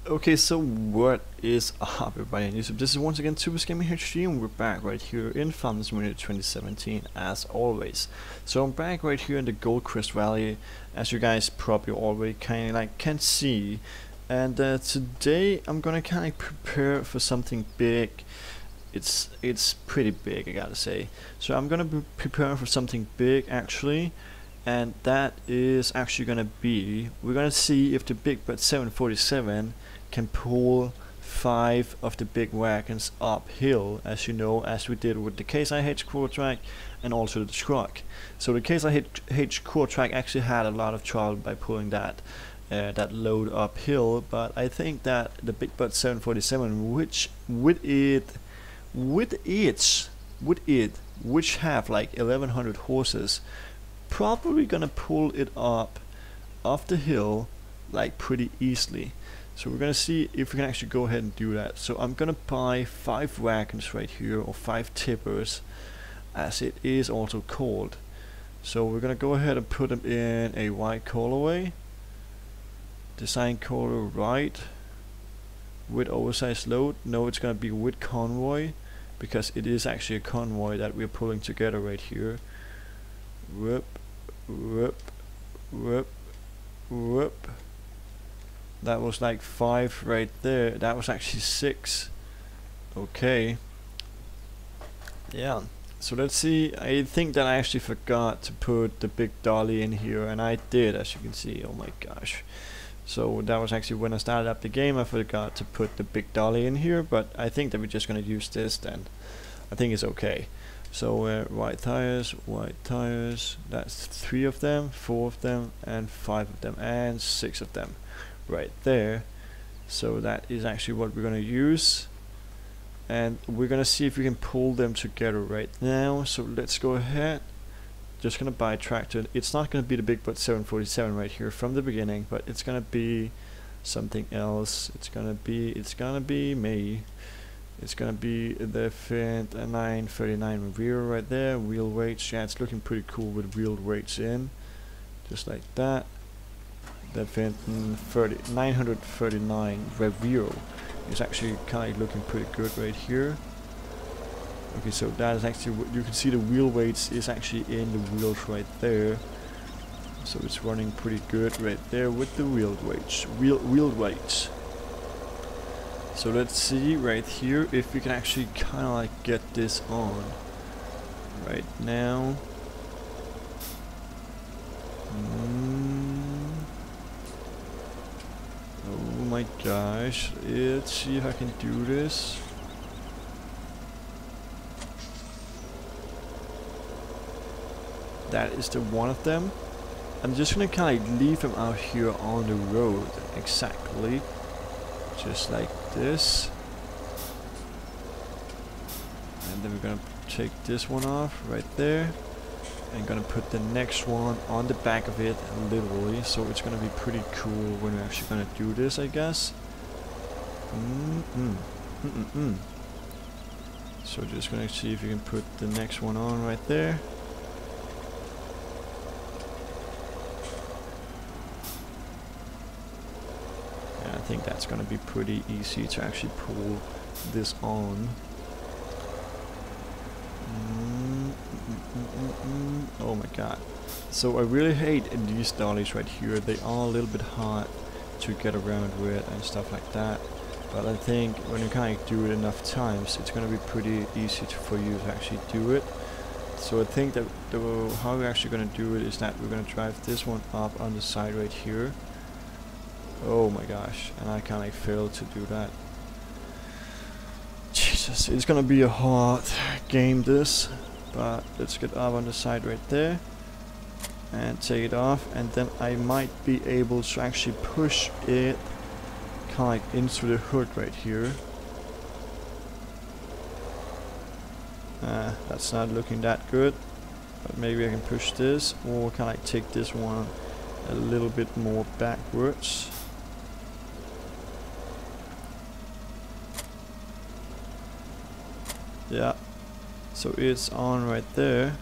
Okay, so what is up, everybody on YouTube? This is once again Super Gaming HD, and we're back right here in Founders Winter 2017 as always. So I'm back right here in the Gold Crest Valley, as you guys probably already can see. And today I'm gonna kind of prepare for something big. It's pretty big, I gotta say. So I'm gonna be preparing for something big actually. And that is actually gonna be, we're gonna see if the Big Bird 747 can pull 5 of the big wagons uphill, as you know, as we did with the Case IH core track and also the truck. So the Case IH core track actually had a lot of trouble by pulling that load uphill, but I think that the Big Bird 747, which which have like 1100 horses, probably gonna pull it up off the hill like pretty easily. So we're gonna see if we can actually go ahead and do that. So I'm gonna buy 5 wagons right here, or 5 tippers as it is also called. So we're gonna go ahead and put them in a white colorway, design color right, with oversized load. No, it's gonna be with convoy, because it is actually a convoy that we're pulling together right here. Whoop, whoop, whoop, whoop. That was like 5 right there. That was actually 6. Okay. Yeah. So let's see. I think that I actually forgot to put the big dolly in here, and I did, as you can see. Oh my gosh. So that was actually when I started up the game. I forgot to put the big dolly in here, but I think that we're just gonna use this then. I think it's okay. So white tires, that's 3 of them, 4 of them, and 5 of them, and 6 of them right there. So that is actually what we're gonna use, and we're gonna see if we can pull them together right now. So let's go ahead. Just gonna buy a tractor. It's not gonna be the Big Bird 747 right here from the beginning, but it's gonna be something else. It's gonna be me. It's gonna be the Fint 939 rear right there. Wheel weights, yeah, it's looking pretty cool with wheel weights in, just like that. The Fint 939 rear is actually kind of looking pretty good right here. Okay, so that is actually what you can see. The wheel weights is actually in the wheels right there, so it's running pretty good right there with the wheel weights. So let's see right here if we can actually kind of like get this on right now. Oh my gosh, let's see if I can do this. That is the one of them. I'm just gonna kind of leave them out here on the road, exactly. Just like this, and then we're gonna take this one off right there, and gonna put the next one on the back of it, literally. So it's gonna be pretty cool when we're actually gonna do this, I guess. So just gonna see if you can put the next one on right there. I think that's gonna be pretty easy to actually pull this on. Oh my god. So I really hate these dollies right here. They are a little bit hard to get around with and stuff like that. But I think when you kind of do it enough times, it's gonna be pretty easy for you to actually do it. So I think that how we're actually gonna do it is that we're gonna drive this one up on the side right here. Oh my gosh, and I kind of failed to do that. Jesus, it's gonna be a hard game this, but let's get up on the side right there and take it off, and then I might be able to actually push it kind of into the hood right here. That's not looking that good, but maybe I can push this, or can I take this one a little bit more backwards. Yeah, so it's on right there.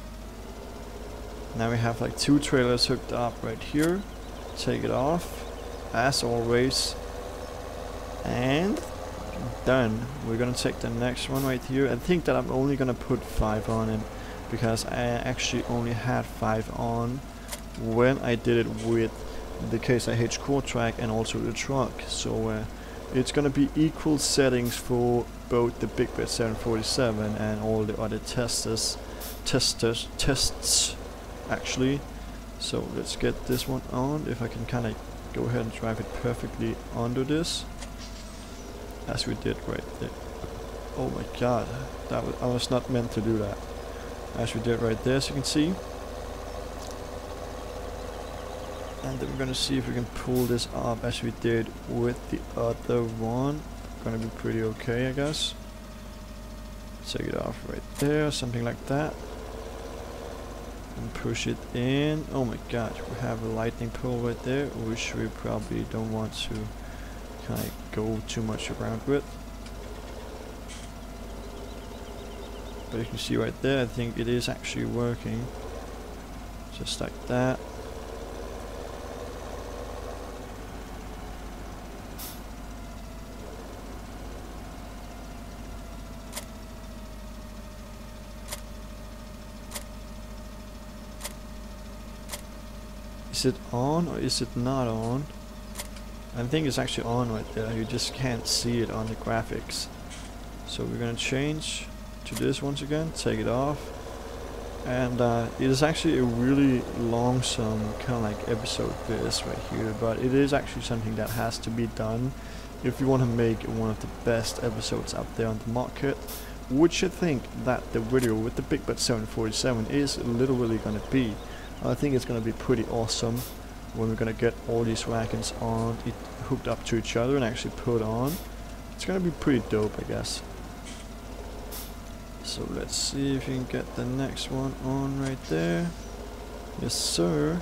Now we have like 2 trailers hooked up right here. Take it off, as always. And done. We're gonna take the next one right here. I think that I'm only gonna put 5 on it because I actually only had 5 on when I did it with the Case IH core track and also the truck. So it's gonna be equal settings for both the Big Bad 747 and all the other tests actually. So let's get this one on. If I can kind of go ahead and drive it perfectly under this, as we did right there. Oh my god, that was, I was not meant to do that. As we did right there, as you can see. And then we're gonna see if we can pull this up as we did with the other one. Gonna be pretty okay, I guess. Take it off right there, something like that. And push it in. Oh my god, we have a lightning pole right there, which we probably don't want to kind of go too much around with. But you can see right there, I think it is actually working. Just like that. Is it on or is it not on? I think it's actually on right there. You just can't see it on the graphics. So we're gonna change to this once again, take it off. And it is actually a really longsome kind of like episode this right here, but it is actually something that has to be done if you want to make one of the best episodes out there on the market, which I think that the video with the Big Bad 747 is literally gonna be. I think it's gonna be pretty awesome when we're gonna get all these wagons on it hooked up to each other and actually put on. It's gonna be pretty dope, I guess. So let's see if we can get the next one on right there. Yes, sir.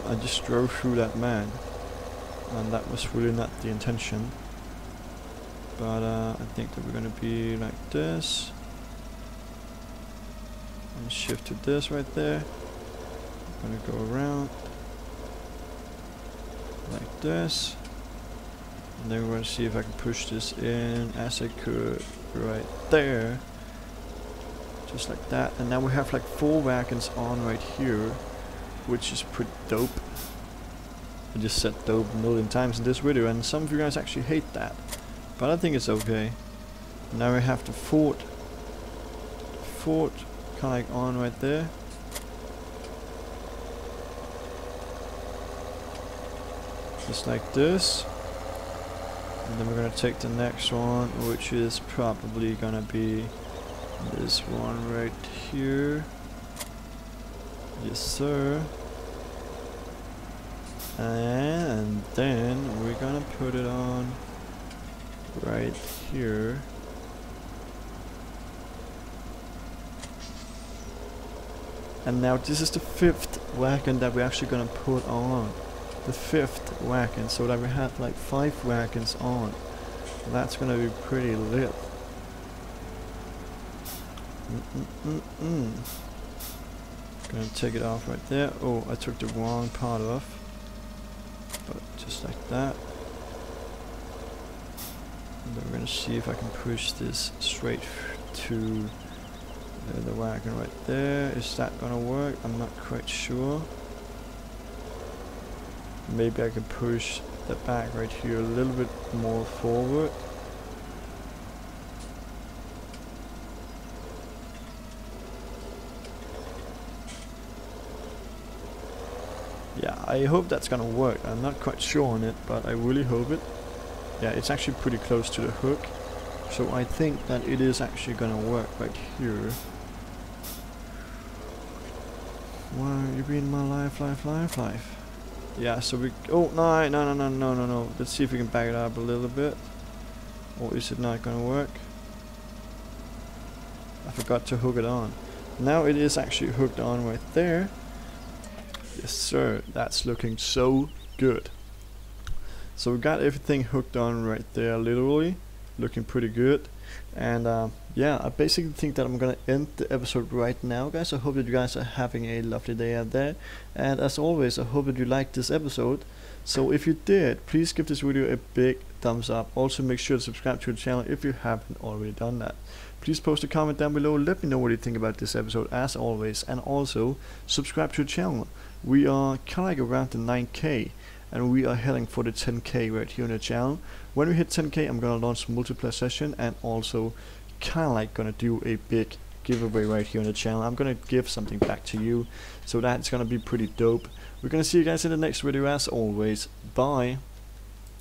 I just drove through that man, and that was really not the intention. But I think that we're gonna be like this. And shift to this right there. I'm gonna go around. Like this. And then we're gonna see if I can push this in as I could right there. Just like that. And now we have like 4 wagons on right here, which is pretty dope. I just said dope a million times in this video, and some of you guys actually hate that. But I think it's okay. Now we have the fort kind of like on right there. Just like this. And then we're gonna take the next one, which is probably gonna be this one right here. Yes, sir. And then we're gonna put it on right here. And now this is the 5th wagon that we're actually gonna put on. The 5th wagon, so that we have like 5 wagons on. That's gonna be pretty lit. Gonna take it off right there. Oh, I took the wrong part off. But just like that. And then we're gonna see if I can push this straight to the wagon right there. Is that gonna work? I'm not quite sure. Maybe I can push the back right here a little bit more forward. Yeah, I hope that's gonna work. I'm not quite sure on it, but I really hope it. Yeah, it's actually pretty close to the hook. So I think that it is actually gonna work right here. Why are you being my life? Yeah, so we... Oh, no. Let's see if we can back it up a little bit. Or is it not gonna work? I forgot to hook it on. Now it is actually hooked on right there. Yes, sir. That's looking so good. So we got everything hooked on right there, literally. looking pretty good. And yeah, I basically think that I'm gonna end the episode right now, guys. I hope that you guys are having a lovely day out there, and as always, I hope that you liked this episode. So if you did, please give this video a big thumbs up. Also make sure to subscribe to the channel if you haven't already done that. Please post a comment down below, let me know what you think about this episode as always, and also subscribe to the channel. We are kinda like around the 9k, and we are heading for the 10k right here on the channel. When we hit 10k, I'm gonna launch a multiplayer session, and also kinda like gonna do a big giveaway right here on the channel. I'm gonna give something back to you, so that's gonna be pretty dope. We're gonna see you guys in the next video as always. Bye.